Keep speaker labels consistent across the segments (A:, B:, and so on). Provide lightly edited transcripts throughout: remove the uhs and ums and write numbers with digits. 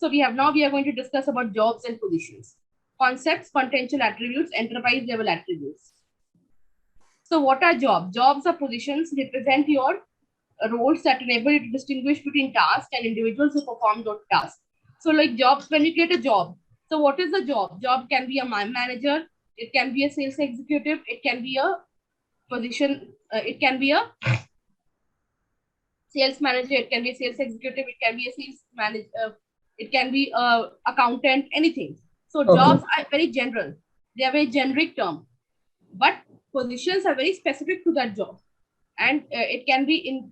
A: So we are going to discuss about jobs and positions, concepts, potential attributes, enterprise level attributes. So what are jobs? Jobs are positions represent your roles that enable you to distinguish between tasks and individuals who perform those tasks. So like jobs, when you get a job, so what is the job? Job can be a manager, it can be a sales executive, it can be a position, it can be a sales manager, it can be a sales executive, it can be a sales manager, it can be a accountant, anything. So jobs are very general. They are very generic term, but positions are very specific to that job. And it can be in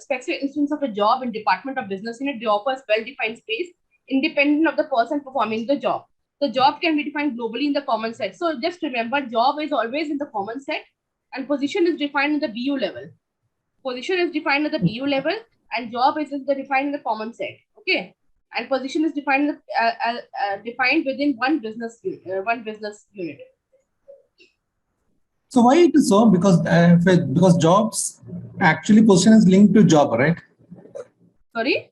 A: specific instance of a job in department of business unit. They offers well-defined space independent of the person performing the job. The job can be defined globally in the common set. So just remember, job is always in the common set, and position is defined in the BU level. Position is defined at the BU level, and job is defined in the common set. Okay, and position is defined defined within one business unit.
B: So why it is so? Because jobs actually position is linked to job, right?
A: Sorry?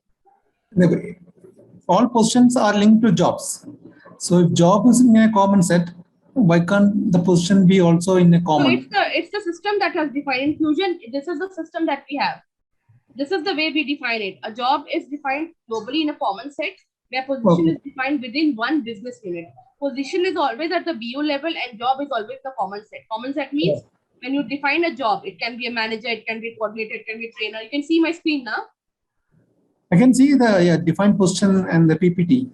B: All positions are linked to jobs. So if job is in a common set, why can't the position be also in a common?
A: So it's the system that has defined in Fusion. This is the system that we have. This is the way we define it. A job is defined globally in a common set, where position is defined within one business unit. Position is always at the BU level, and job is always the common set. Common set means when you define a job, it can be a manager, it can be a coordinator, it can be a trainer. You can see my screen now.
B: I can see the defined position and the PPT.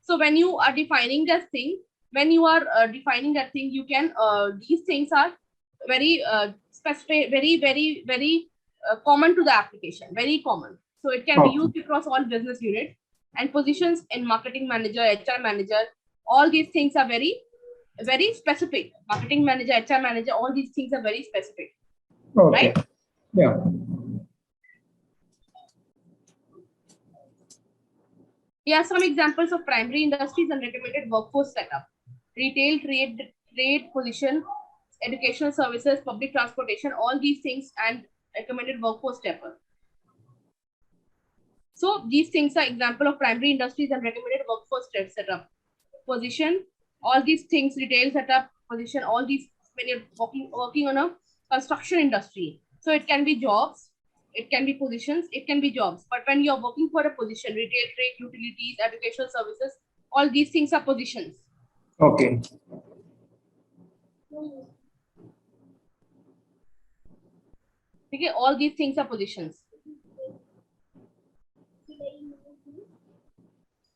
A: So when you are defining that thing, you can, these things are very specific, very common to the application, very common. So it can be used across all business units, and positions in marketing manager, HR manager, all these things are very specific. Marketing manager, HR manager, all these things are very specific. Right?
B: Yeah.
A: Here are some examples of primary industries and recommended workforce setup. Retail, trade position, educational services, public transportation, all these things, and recommended workforce stepper. So these things are example of primary industries and recommended workforce setup. Position, all these things, retail setup, position, all these when you're working on a construction industry. So it can be jobs, it can be positions, it can be jobs. But when you're working for a position, retail, trade, utilities, educational services, all these things are positions.
B: Okay.
A: Okay, all these things are positions.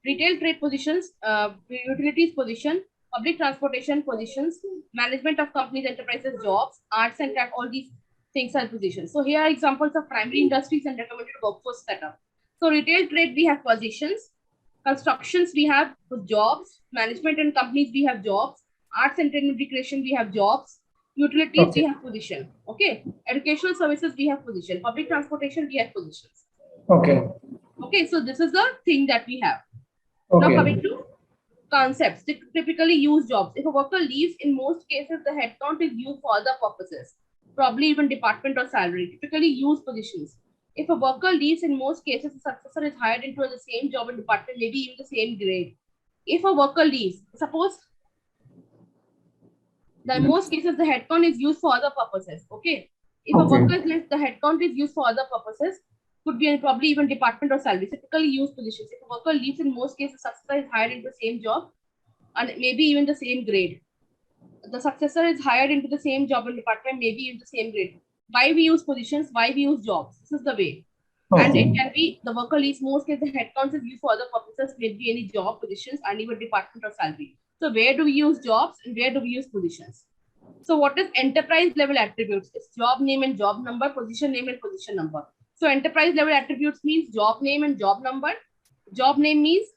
A: Retail, trade positions, utilities position, public transportation positions, management of companies, enterprises, jobs, arts and craft, all these things are positions. So here are examples of primary industries and recommended workforce setup. So retail, trade, we have positions. Constructions, we have jobs. Management and companies, we have jobs. Arts and recreation, we have jobs. Utilities, we have position. Okay. Educational services, we have position. Public transportation, we have positions.
B: Okay.
A: Okay. So this is the thing that we have.
B: Okay.
A: Now coming to concepts, typically used jobs. If a worker leaves, in most cases, the headcount is used for other purposes, probably even department or salary. Typically used positions. If a worker leaves, in most cases, the successor is hired into the same job and department, maybe even the same grade. If a worker leaves, suppose in most cases, the headcount is used for other purposes. Okay. If a worker leaves, the headcount is used for other purposes, could be probably even department or salary. Typically used positions. If a worker leaves, in most cases, successor is hired into the same job and maybe even the same grade. The successor is hired into the same job and department, maybe even the same grade. Why we use positions? Why we use jobs? This is the way. And it can be the worker leaves, most cases, the headcount is used for other purposes, maybe any job positions and even department or salary. So where do we use jobs and where do we use positions? So what is enterprise level attributes? It's job name and job number, position name and position number. So enterprise level attributes means job name and job number. Job name means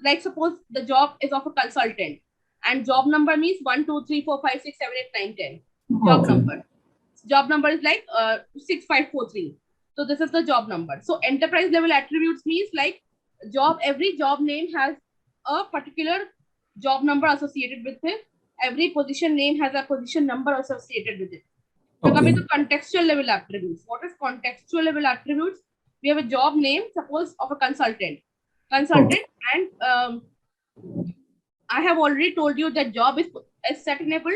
A: like suppose the job is of a consultant, and job number means 1, 2, 3, 4, 5, 6, 7, 8, 9, 10. Job number. Job number is like 6543. So this is the job number. So enterprise level attributes means like every job name has a particular job number associated with it. Every position name has a position number associated with it. Now coming to contextual level attributes. What is contextual level attributes? we have a job name, suppose of a consultant, and I have already told you that job is set enabled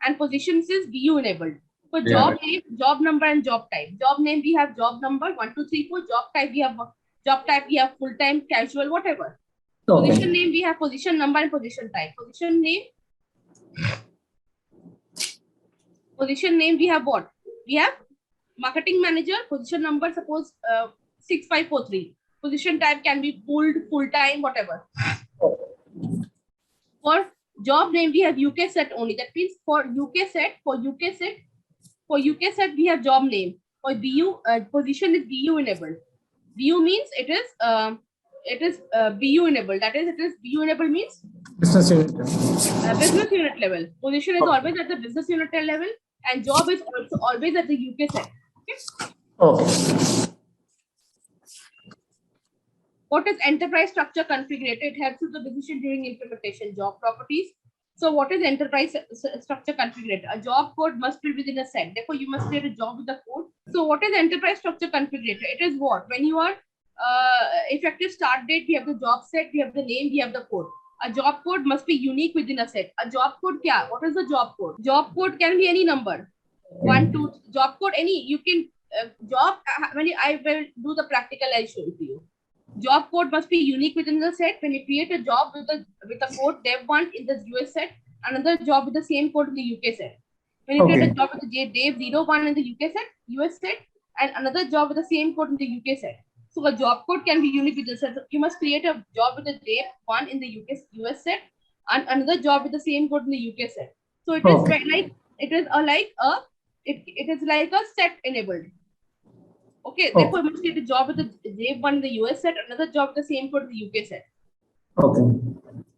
A: and positions is BU enabled. So job name, job number, and job type. Job name we have job number 1, 2, 3, 4. Job type we have full time, casual, whatever. Position name we have position number and position type. Position name we have what? We have marketing manager, position number suppose 6543. Position type can be pulled, full time, whatever. For job name we have UK set only. That means for UK set we have job name. For BU position is BU enabled. BU means it is BU enabled. That is, it is BU enabled means
B: business unit.
A: Business unit level. Position is always at the business unit level, and job is also always at the UK set.
B: Okay.
A: What is enterprise structure configurator? It helps with the decision during implementation. Job properties. So what is enterprise structure configurator? A job code must be within a set. Therefore, you must create a job with the code. So what is enterprise structure configurator? It is what? When you are effective start date, we have the job set, we have the name, we have the code. A job code must be unique within a set. A job code kya? What is the job code? Job code can be any number. 1, 2, job code any. You can I will do the practical. I'll show it to you. Job code must be unique within the set. When you create a job with a code dev1 in the US set, another job with the same code in the UK set. When you create a job with the dev01 in the UK set, US set, and another job with the same code in the UK set. So a job code can be unique with the set. So you must create a job with the dev1 in the US set and another job with the same code in the UK set. So it is like a set enabled. Okay, therefore you must get a job with the J1 in the US set, another job with the same code in the UK set.
B: Okay.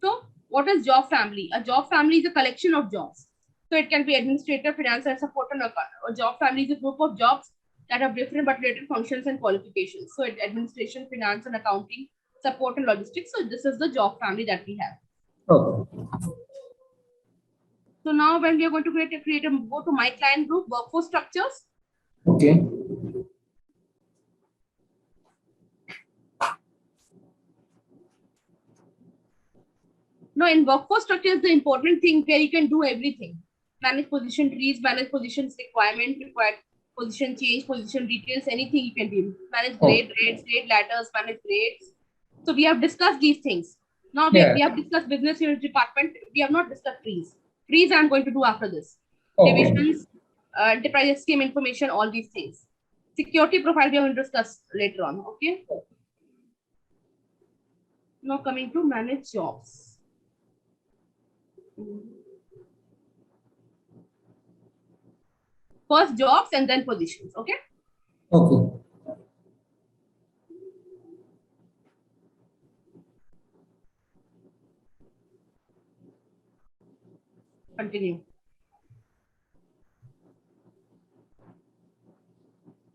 A: So what is job family? A job family is a collection of jobs. So it can be administrator, finance, and support. A job family is a group of jobs that have different but related functions and qualifications. So administration, finance, and accounting, support, and logistics. So this is the job family that we have.
B: Okay.
A: So now when we are going to go to my client group, workforce structures.
B: Okay.
A: No, in workforce structure is the important thing where you can do everything. Manage position trees, manage positions required position change, position details, anything you can do. Manage grade ladders, manage grades. So we have discussed these things. Now we have discussed business unit department. We have not discussed trees. Trees I'm going to do after this. Divisions, enterprise scheme information, all these things. Security profile we are going to discuss later on. Okay. Now coming to manage jobs. First jobs and then positions. Okay.
B: Okay.
A: Continue.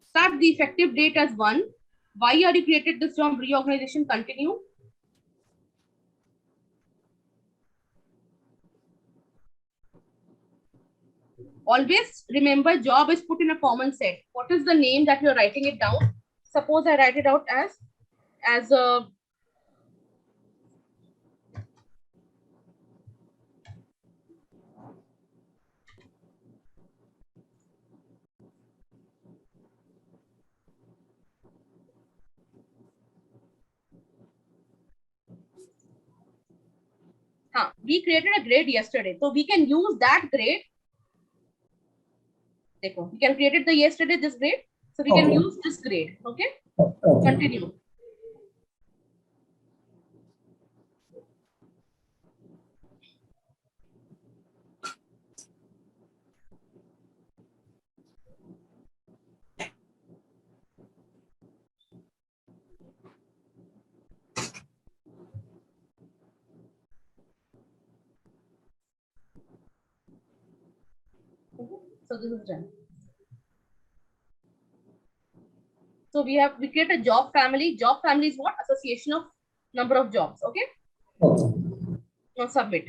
A: Start the effective date as 1. Why are you created this job? Reorganization. Continue. Always remember job is put in a common set. What is the name that you're writing it down? Suppose I write it out as a we created a grade yesterday. So we can use that grade. We can create the yesterday this grade. So we can use this grade. Okay. Continue. So this is done. So we create a job family. Job family is what? Association of number of jobs. Okay. Now submit.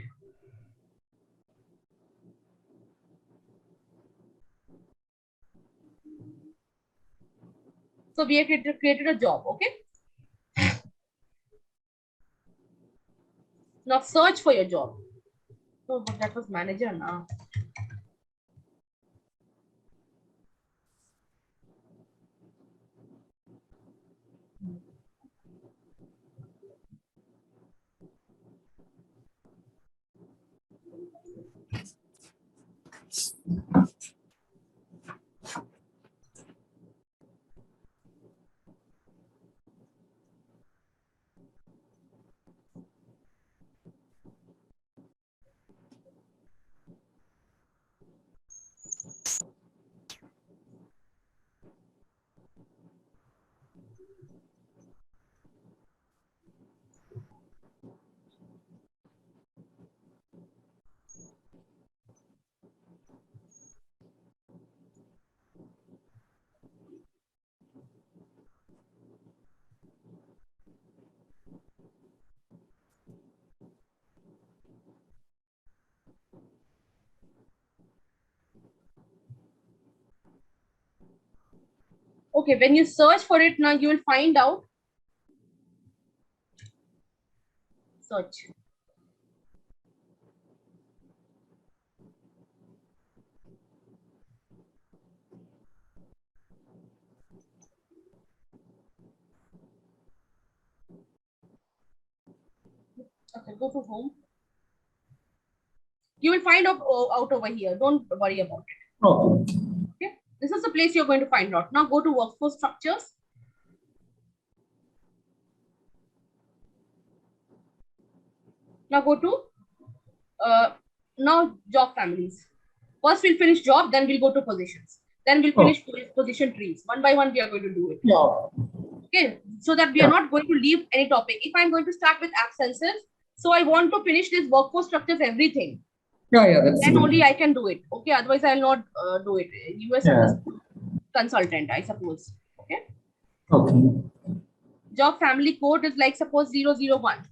A: So we have created a job. Okay. Now search for your job. So but that was manager now. Okay, when you search for it now, you will find out. Search. Okay, go to home. You will find out over here. Don't worry about it.
B: Oh,
A: Okay, this is the place you're going to find out. Now go to workforce structures. Now go to now job families. First we'll finish job, then we'll go to positions. Then we'll finish position trees. One by one, we are going to do it. Okay, so that we are not going to leave any topic. If I'm going to start with absences, so I want to finish this workforce structures, everything.
B: that's
A: Then
B: good.
A: only I can do it. Okay, otherwise I'll not do it. US consultant, I suppose. Okay.
B: Okay.
A: Job family code is like suppose 001.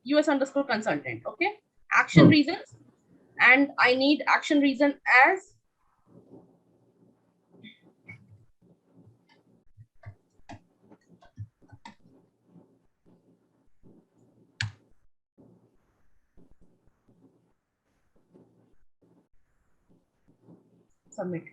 A: US underscore consultant. Okay. Action reasons, and I need action reason as submit.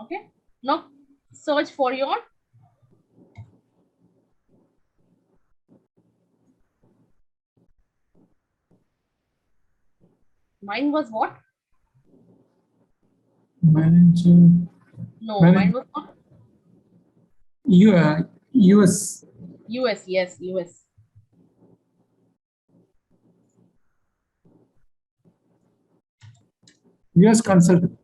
A: Okay. Now search for your mine was what?
B: Manager.
A: No, mine was not.
B: US.
A: US, yes, US.
B: US consultant.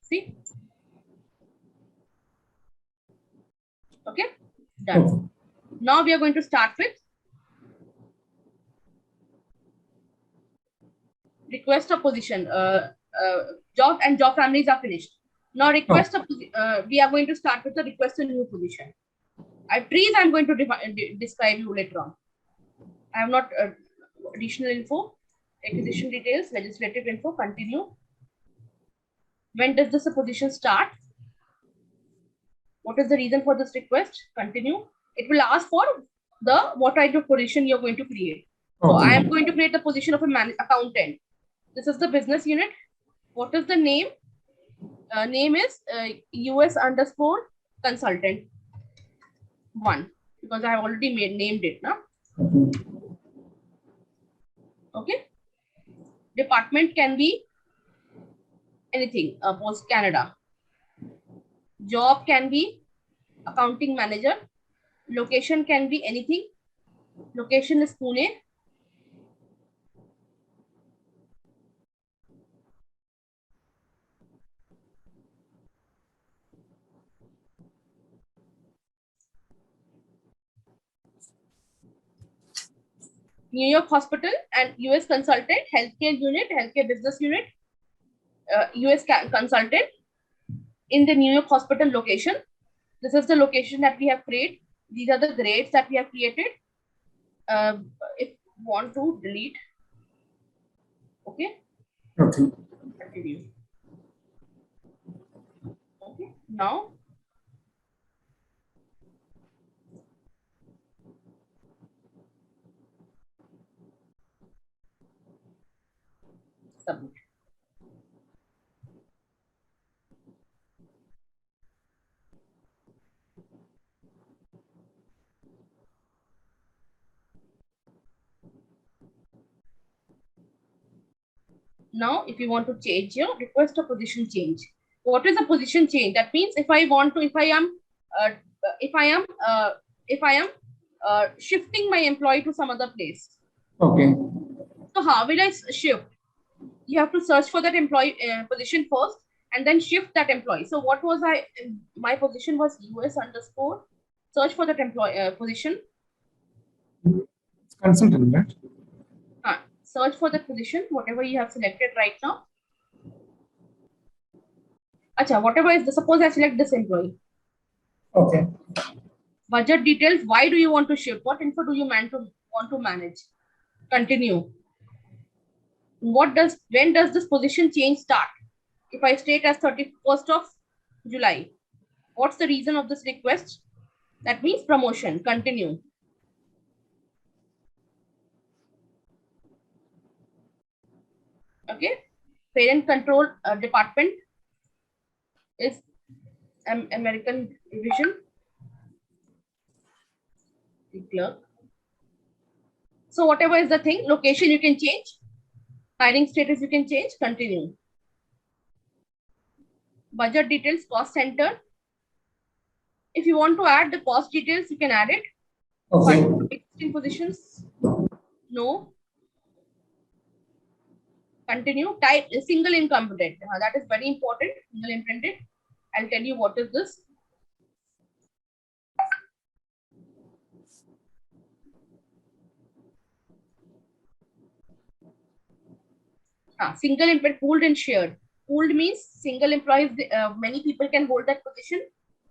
A: See? Okay, done.
B: Okay.
A: Now we are going to start with request a position. Job and job families are finished. Now request we are going to start with the request a new position. Trees I'm going to describe you later on. I have not additional info, acquisition details, legislative info, continue. When does this position start? What is the reason for this request? Continue. It will ask for the what type of position you're going to create. So I am going to create the position of a accountant. This is the business unit. What is the name? Name is US underscore consultant 1 because I have already named it now. Okay. Department can be anything. Post Canada. Job can be accounting manager. Location can be anything. Location is Pune. New York Hospital and US consultant, healthcare unit, healthcare business unit, US consultant in the New York Hospital location. This is the location that we have created. These are the grades that we have created. If you want to delete, okay.
B: Okay.
A: Continue. Okay. Now submit. Now, if you want to change your request a position change, what is a position change? That means if I want to, if I am shifting my employee to some other place.
B: Okay.
A: So how will I shift? You have to search for that employee position first, and then shift that employee. So what was my position was US underscore search for that employee position.
B: Consultant, right?
A: Search for the position, whatever you have selected right now. Acha, whatever is the, suppose I select this employee.
B: Okay.
A: Budget details. Why do you want to shift? What info do you want to manage? Continue. When does this position change start? If I state as 31st of July, what's the reason of this request? That means promotion. Continue. Okay. Parent control department is American division. The clerk. So whatever is the thing, location you can change. Hiring status you can change. Continue. Budget details, cost center. If you want to add the cost details, you can add it.
B: Okay.
A: Existing positions. No. Continue. Type single incumbent. That is very important. Single imprinted. I'll tell you what is this. Single imprinted, pooled and shared. Pooled means single employees, many people can hold that position.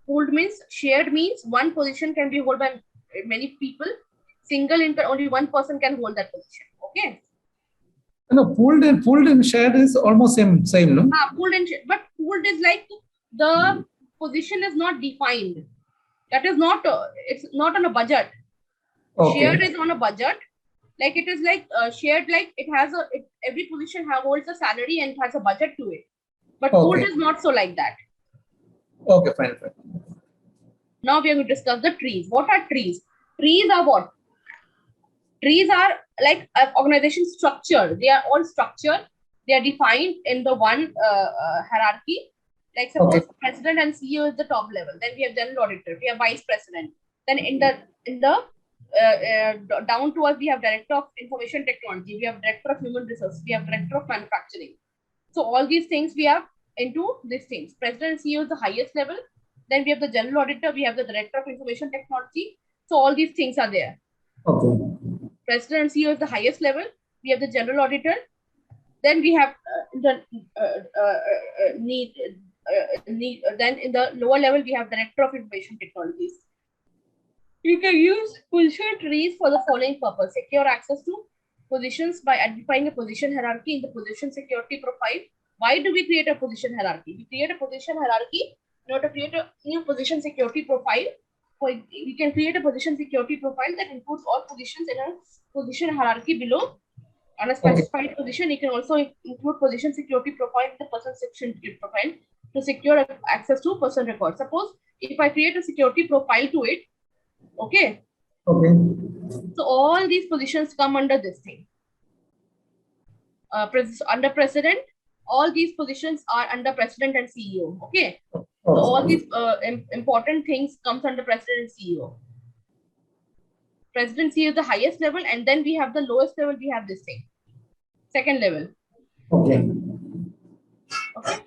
A: Pooled means shared means one position can be held by many people. Single only one person can hold that position. Okay.
B: No, pooled and shared is almost same, no?
A: Pooled and shared, but pooled is like the position is not defined. That is not. It's not on a budget. Okay. Shared is on a budget. Like it is like shared, like it has every position holds a salary and has a budget to it. But pooled is not so like that.
B: Okay, fine.
A: Now we are going to discuss the trees. What are trees? Trees are what? Trees are like an organization structure. They are all structured. They are defined in the one hierarchy. Like suppose president and CEO is the top level. Then we have general auditor. We have vice president. Then in the down to us, we have director of information technology. We have director of human resources. We have director of manufacturing. So all these things we have into these things. President and CEO is the highest level. Then we have the general auditor. We have the director of information technology. So all these things are there. Okay. President and CEO is the highest level. We have the general auditor. Then we have then in the lower level we have director of information technologies. You can use position trees for the following purpose: secure access to positions by identifying a position hierarchy in the position security profile. Why do we create a position hierarchy? We create a position hierarchy in order to create a new position security profile. We can create a position security profile that includes all positions in a position hierarchy below. On a specified position, you can also include position security profile in the person security profile to secure access to person records. Suppose if I create a security profile to it, okay. Okay. So all these positions come under this thing. Under president, all these positions are under president and CEO. Okay. So all these important things comes under president and CEO. President CEO is the highest level, and then we have the lowest level. We have this thing, second level. Okay. Okay.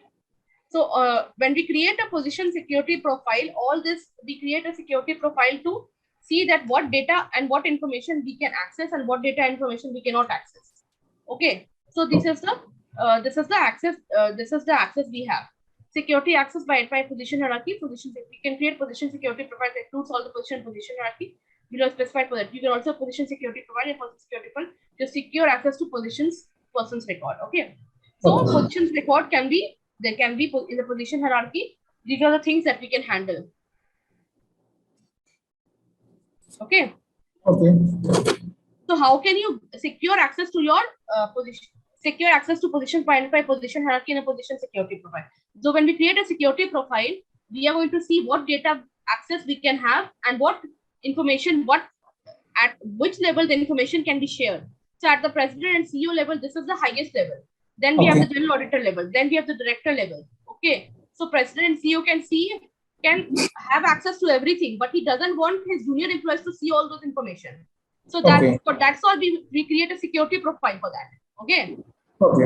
A: So when we create a position security profile, all this we create a security profile to see that what data and what information we can access and what data information we cannot access. Okay. So this is the access. This is the access we have. Security access by position hierarchy. We can create position security profile that includes all the position hierarchy below specified for that. You can also position security profile and position security profile to secure access to person's record. Okay. So positions record can be in the position hierarchy. These are the things that we can handle. Okay.
B: Okay.
A: So how can you secure access to your position? Secure access to position by position hierarchy and a position security profile. So when we create a security profile, we are going to see what data access we can have and what information, at which level the information can be shared. So at the president and CEO level, this is the highest level. Then we have the general auditor level. Then we have the director level. Okay. So president and CEO can have access to everything, but he doesn't want his junior employees to see all those information. So that's why we create a security profile for that. Okay.
B: Okay.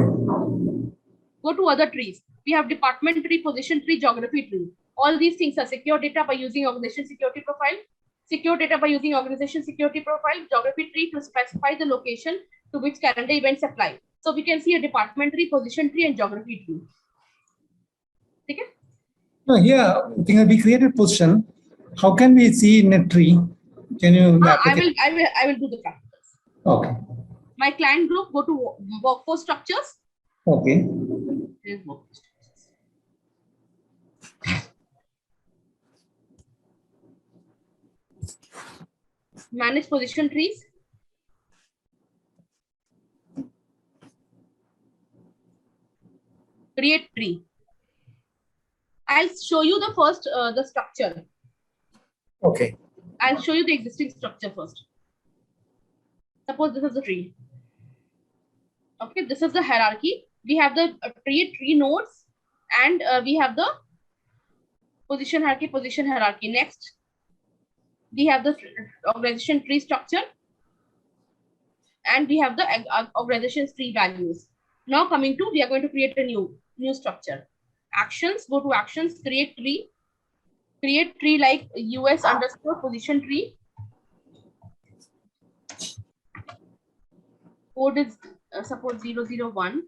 A: Go to other trees. We have department tree, position tree, geography tree. All these things are secure data by using organization security profile, secure data by using organization security profile, geography tree to specify the location to which calendar events apply. So we can see a department tree, position tree, and geography tree. Okay?
B: No, here, we created position. How can we see in a tree? Can you?
A: I will do the practicals.
B: Okay.
A: My client group, go to workforce structures.
B: Okay.
A: Manage position trees. Create tree. I'll show you the first the structure.
B: Okay.
A: I'll show you the existing structure first. Suppose this is the tree. Okay, this is the hierarchy. We have the tree nodes, and we have the position hierarchy. Next, we have the organization tree structure, and we have the organization tree values. Now coming to, we are going to create a new structure. Actions, go to actions, create tree like US underscore position tree. Code is suppose 001.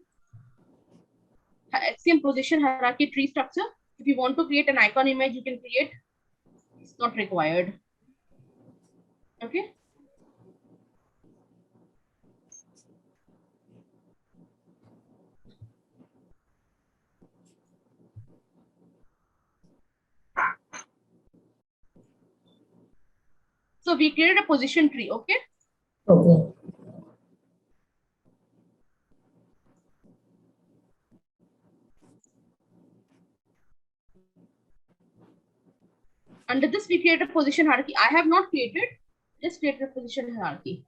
A: HCM position hierarchy tree structure. If you want to create an icon image, you can create. It's not required. Okay. So we created a position tree. Okay.
B: Okay.
A: Under this, we create a position hierarchy. I have not created, just created a position hierarchy.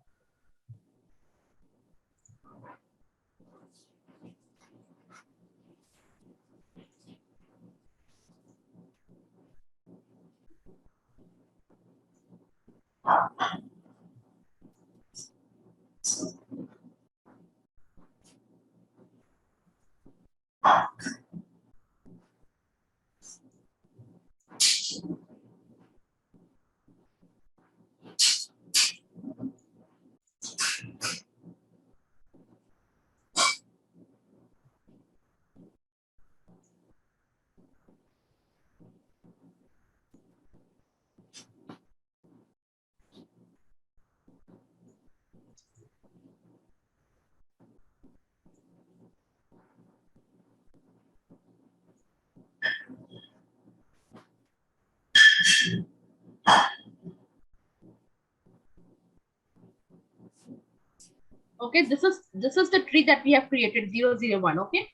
A: Okay, this is the tree that we have created 001. Okay,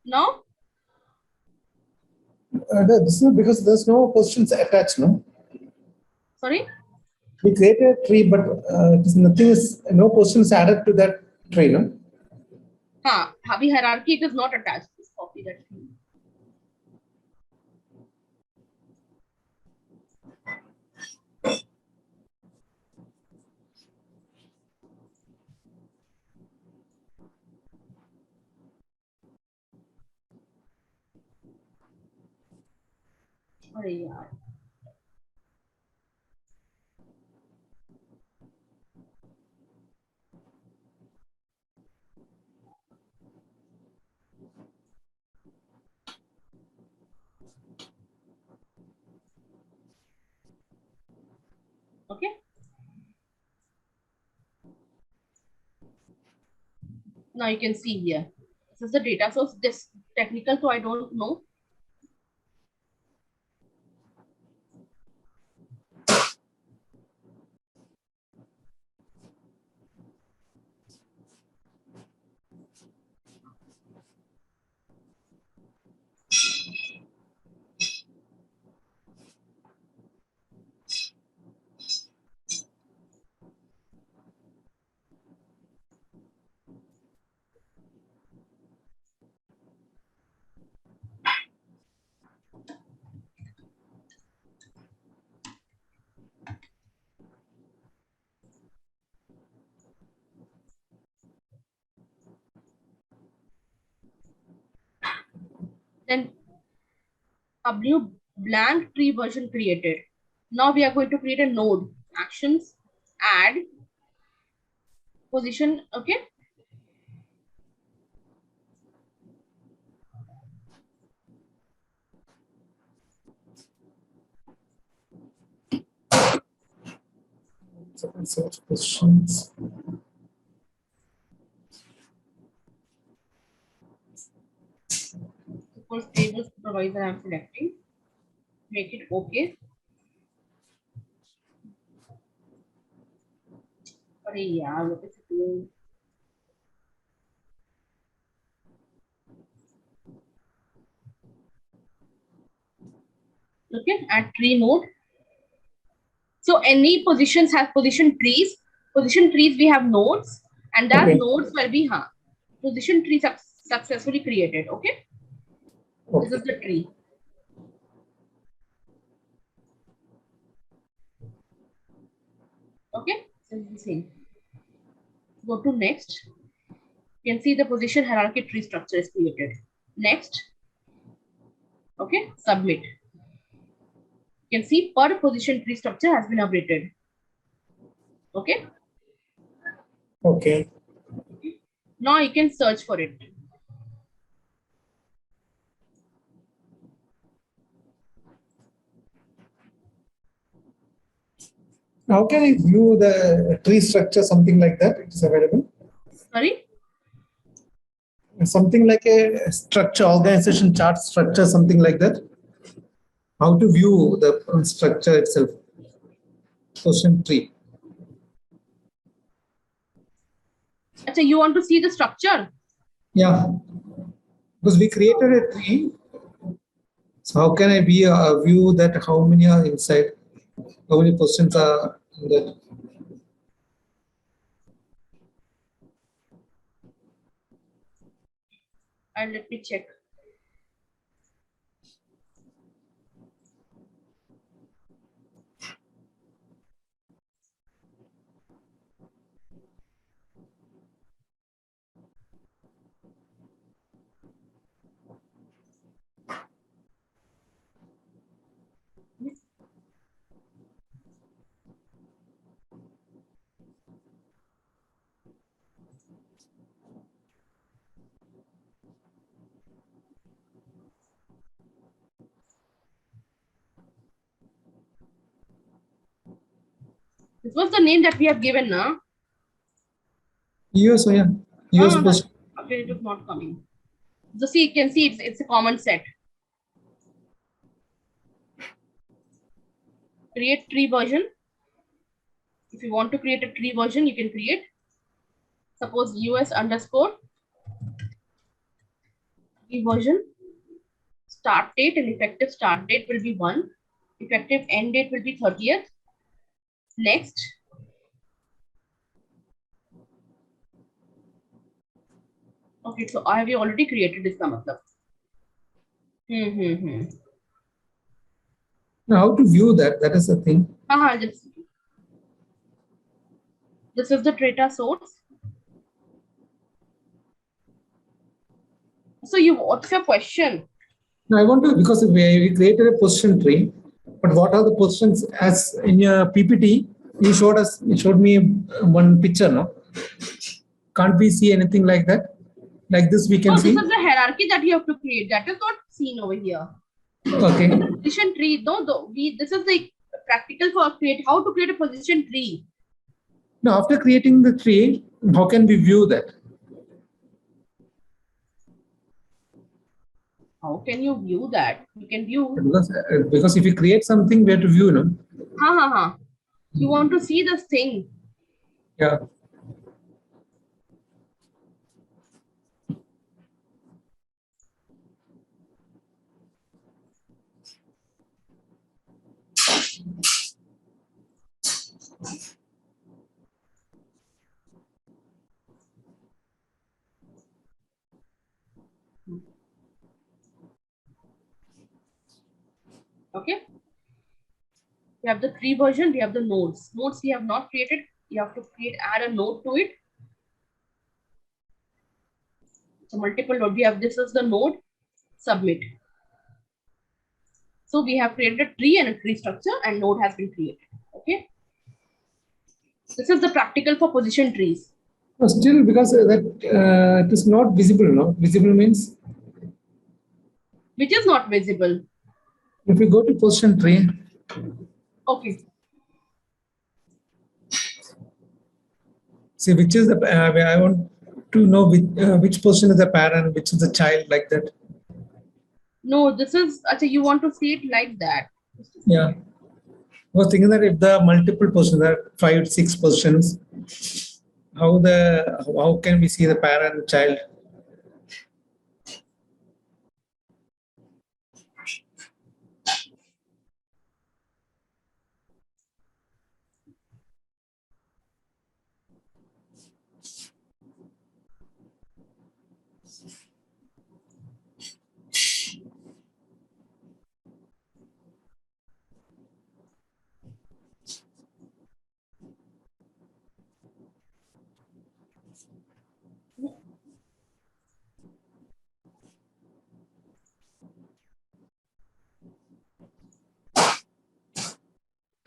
A: now
B: This is because there's no positions attached, no?
A: sorry.
B: We created a tree, but no positions added to that tree, no?
A: The hierarchy, it is not attached. Just copy that. अरे यार Now you can see here. This is the data source. This technical, so I don't know. Then a new blank tree version created. Now we are going to create a node. Actions, add, position, okay?
B: Search questions.
A: Suppose table supervisor I'm selecting. Make it okay. अरे यार, what is it doing? Okay, add tree node. So any positions have position trees. Position trees we have nodes, and that nodes will be position tree successfully created. Okay, this is the tree. Okay, so it's the same. Go to next. You can see the position hierarchy tree structure is created. Next. Okay, submit. You can see per position tree structure has been updated. Okay.
B: Okay.
A: Now you can search for it.
B: How can I view the tree structure, something like that? It is available.
A: Sorry?
B: Something like a structure, organization chart structure, something like that. How to view the structure itself? Position tree.
A: Achha, you want to see the structure?
B: Yeah. Because we created a tree. So how can I view that? How many are inside? How many positions are in that?
A: And let me check. This was the name that we have given now.
B: Yes, yeah. Yes,
A: okay, it is not coming. So see, you can see it's a common set. Create tree version. If you want to create a tree version, you can create. Suppose US underscore tree version. Start date and effective start date will be 1. Effective end date will be 30th. Next. Okay, so I have already created this matlab.
B: Now, how to view that? That is the thing.
A: This is the data source. So what's your question?
B: No, I want to, because we created a position tree, but what are the positions? As in your PPT, you showed me one picture, no? Can't we see anything like that? Like this we can see?
A: This is the hierarchy that you have to create. That is not seen over here.
B: Okay.
A: Position tree, this is the practical for how to create a position tree.
B: Now, after creating the tree, how can we view that?
A: How can you view that? You can view.
B: Because if you create something, we have to view, no?
A: You want to see this thing.
B: Yeah.
A: Okay. We have the tree version. We have the nodes. Nodes we have not created. You have to add a node to it. So multiple node. We have this is the node. Submit. So we have created a tree and a tree structure, and node has been created. Okay. This is the practical for position trees.
B: Still, because it is not visible, no? Visible means?
A: Which is not visible.
B: If we go to position tree.
A: Okay.
B: See, which is the, I want to know which position is the parent, which is the child, like that.
A: No, this is, actually, you want to see it like that.
B: Yeah. I was thinking that if the multiple positions, there are 5, 6 positions, how can we see the parent, child?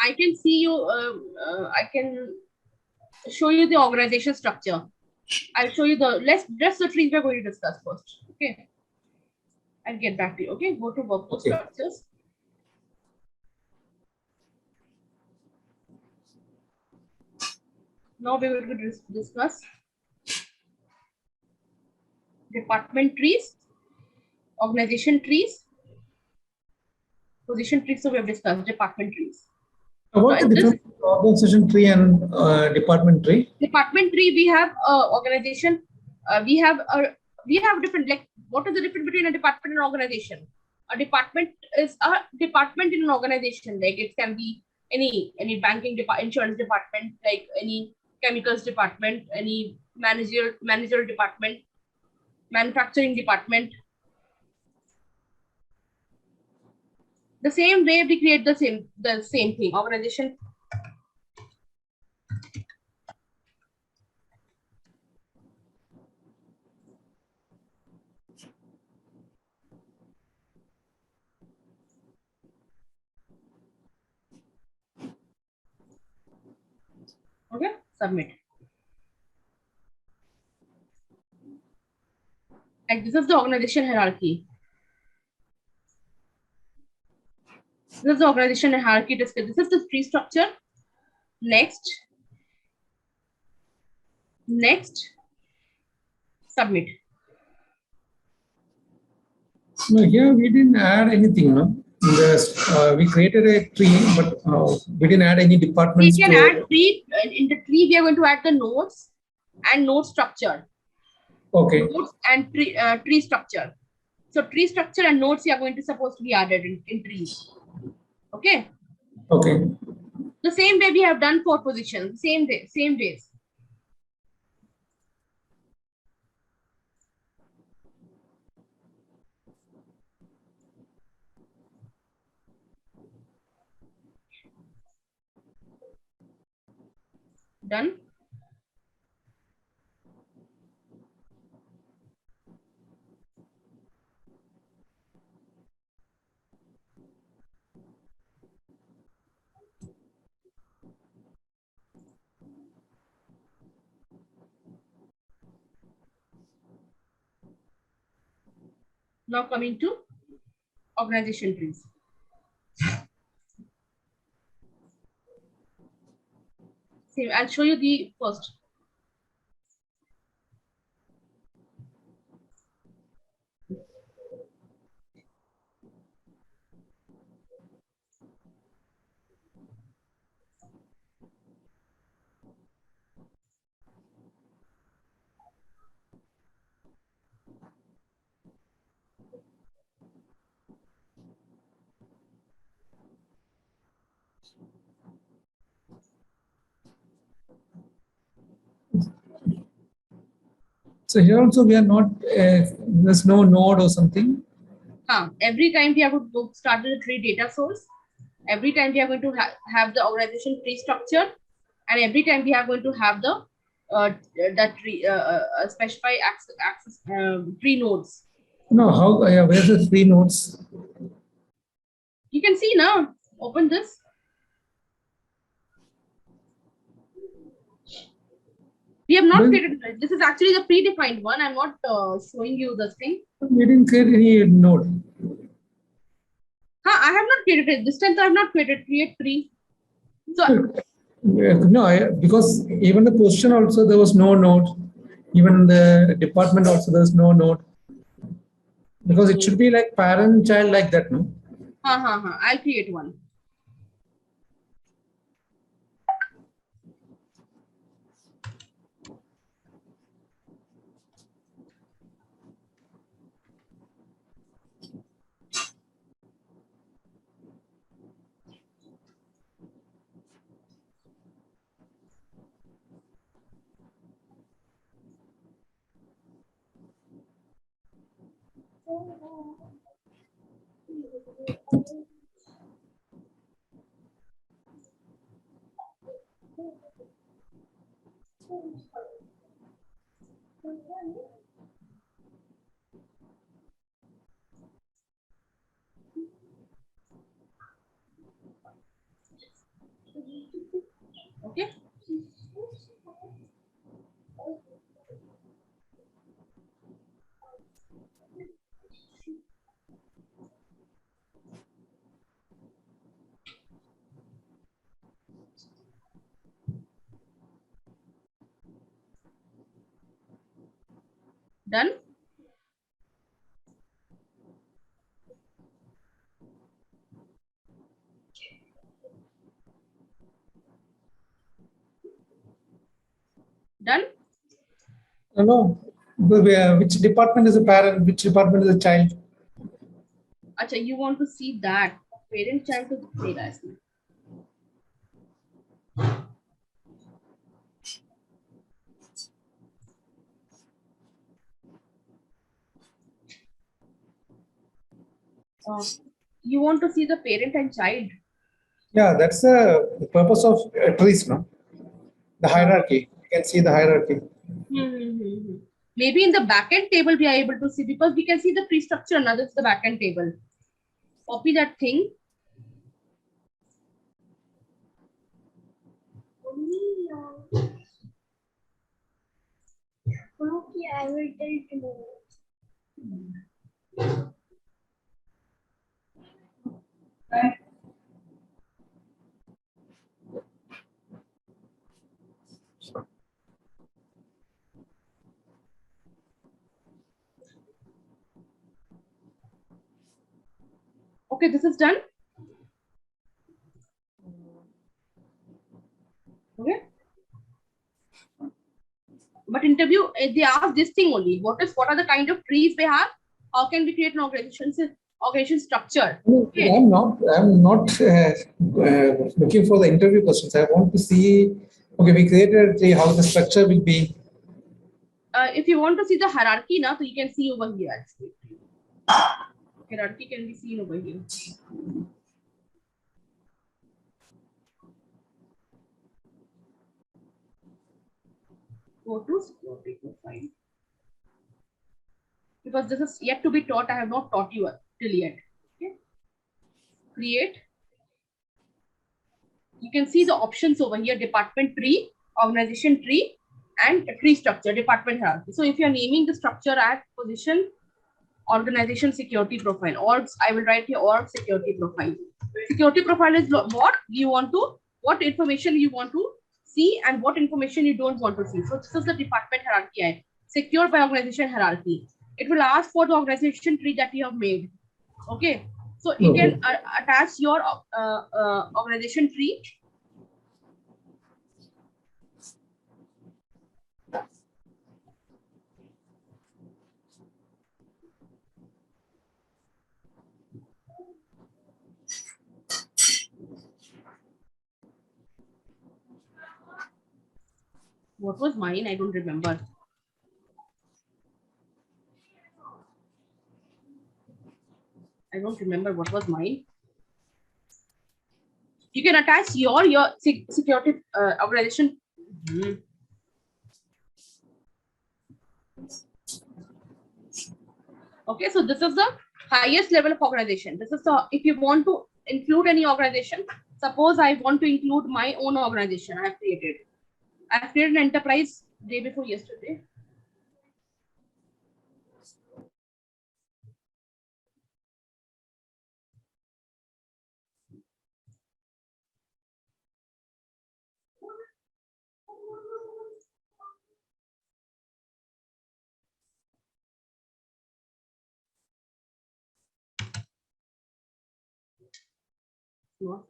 A: I can see you, I can show you the organization structure. I'll show you just the trees we're going to discuss first. Okay. I'll get back to you. Okay. Go to workforce structures. Now we will discuss department trees, organization trees, position trees. So we have discussed department trees.
B: What's the difference between organization tree and department tree?
A: Department tree, we have organization. We have different, like, what is the difference between a department and organization? A department is a department in an organization. Like, it can be any banking insurance department, like any chemicals department, any managerial department, manufacturing department. The same way we create the same thing, organization. Okay, submit. Like, this is the organization hierarchy. This is the organization hierarchy discussed. This is the tree structure. Next, submit.
B: No, here we didn't add anything, no? We created a tree, but we didn't add any departments.
A: We can add tree. In the tree, we are going to add the nodes and node structure.
B: Okay.
A: Nodes and tree structure. So tree structure and nodes are going to supposed to be added in trees. Okay.
B: Okay.
A: The same way we have done for positions. Same days. Done. Now coming to organization trees. See, I'll show you the first.
B: So here also we are not, there's no node or something.
A: Every time we have to start with a tree data source, every time we are going to have the organization tree structure, and every time we are going to have the tree specify access tree nodes.
B: No, how, where's the three nodes?
A: You can see now, open this. We have not created, this is actually the predefined one. I'm not showing you this thing.
B: We didn't create any node.
A: I have not created it. This time I have not created create tree. So
B: no, because even the position also there was no node. Even the department also there's no node. Because it should be like parent child like that, no?
A: I'll create one. Okay. Done. Done.
B: No. Which department is a parent? Which department is a child?
A: Acha, you want to see that parent child to data is. You want to see the parent and child.
B: Yeah, that's the purpose of trees, no? The hierarchy. You can see the hierarchy.
A: Maybe in the backend table we are able to see, because we can see the tree structure. Now that's the backend table. Copy that thing.
C: Okay, I will tell tomorrow.
A: Okay, this is done. Okay. But interview, they ask this thing only. What are the kind of trees they have? How can we create an organization structure? Okay.
B: I'm not looking for the interview questions. I want to see, okay, we created a tree, how the structure will be.
A: If you want to see the hierarchy now, so you can see over here actually. Hierarchy can be seen over here. Go to security profile. Because this is yet to be taught, I have not taught you till yet. Okay. Create. You can see the options over here: department tree, organization tree, and tree structure, department hierarchy. So if you are naming the structure at position, organization security profile, or I will write here org security profile. Security profile is what you want to, what information you want to see and what information you don't want to see. So this is the department hierarchy. Secure by organization hierarchy. It will ask for the organization tree that you have made. Okay. So you can attach your organization tree. What was mine? I don't remember. don't remember what was mine. You can attach your security organization. Okay, so this is the highest level of organization. This is the, if you want to include any organization, suppose I want to include my own organization I have created. I have created an enterprise day before yesterday. No.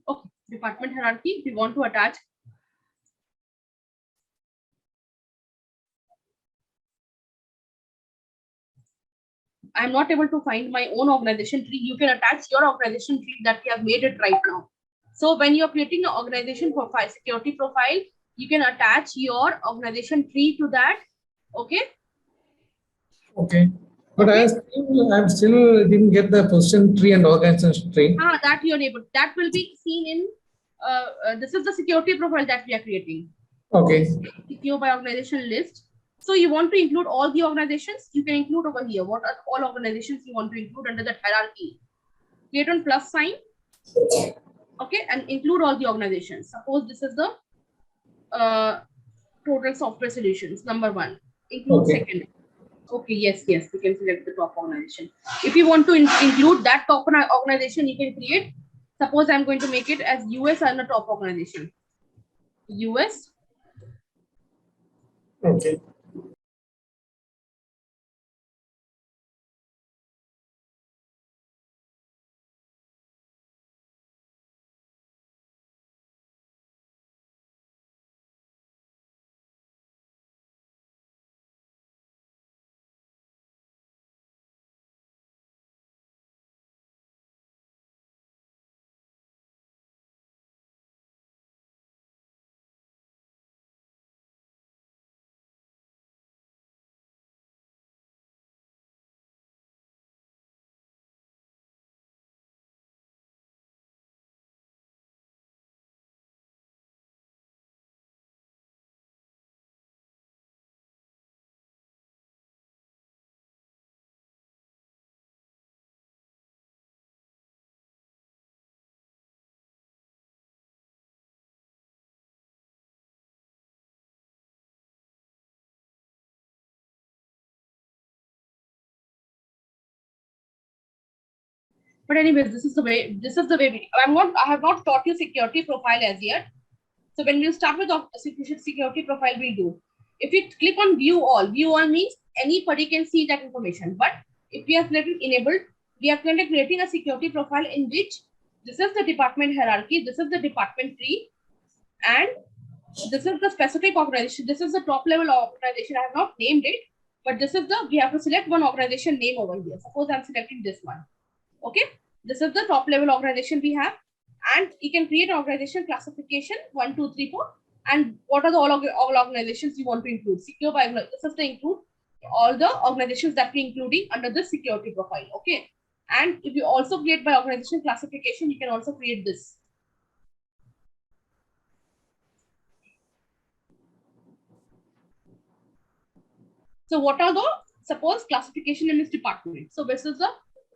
A: Okay, department hierarchy, if you want to attach. I'm not able to find my own organization tree. You can attach your organization tree that you have made it right now. So when you're creating an organization profile, security profile, you can attach your organization tree to that. Okay.
B: Okay. But
A: Okay.
B: I still didn't get the position tree and organization tree.
A: That you enable. That will be seen in, this is the security profile that we are creating.
B: Okay.
A: Secure by organization list. So you want to include all the organizations, you can include over here. What are all organizations you want to include under that hierarchy? Create on plus sign. Okay, and include all the organizations. Suppose this is the total software solutions, number 1. Include
B: Okay.
A: second. Okay, yes, we can select the top organization. If you want to include that top organization, you can create. Suppose I'm going to make it as US and a top organization. US.
B: Okay.
A: But anyways, this is the way I have not taught you security profile as yet. So when we start with security profile, we'll do. If you click on view all means anybody can see that information. But if we are selected enabled, we are currently creating a security profile in which this is the department hierarchy, this is the department tree, and this is the specific organization. This is the top level organization. I have not named it, but this is we have to select one organization name over here. Suppose I'm selecting this one. Okay, this is the top level organization we have, and you can create organization classification 1, 2, 3, 4, and what are the all organizations you want to include. Secure by this is to include all the organizations that we including under the security profile. Okay, and if you also create by organization classification, you can also create this. So what are the, suppose classification in this department. So this is the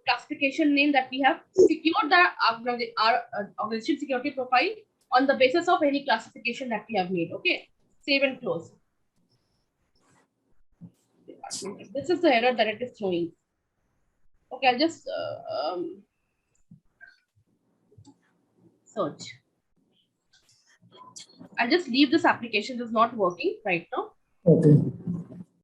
A: classification name that we have secured our organization security profile on the basis of any classification that we have made. Okay, save and close. This is the error that it is throwing. Okay, I'll just search. I'll just leave this application. It's not working right now.
B: Okay.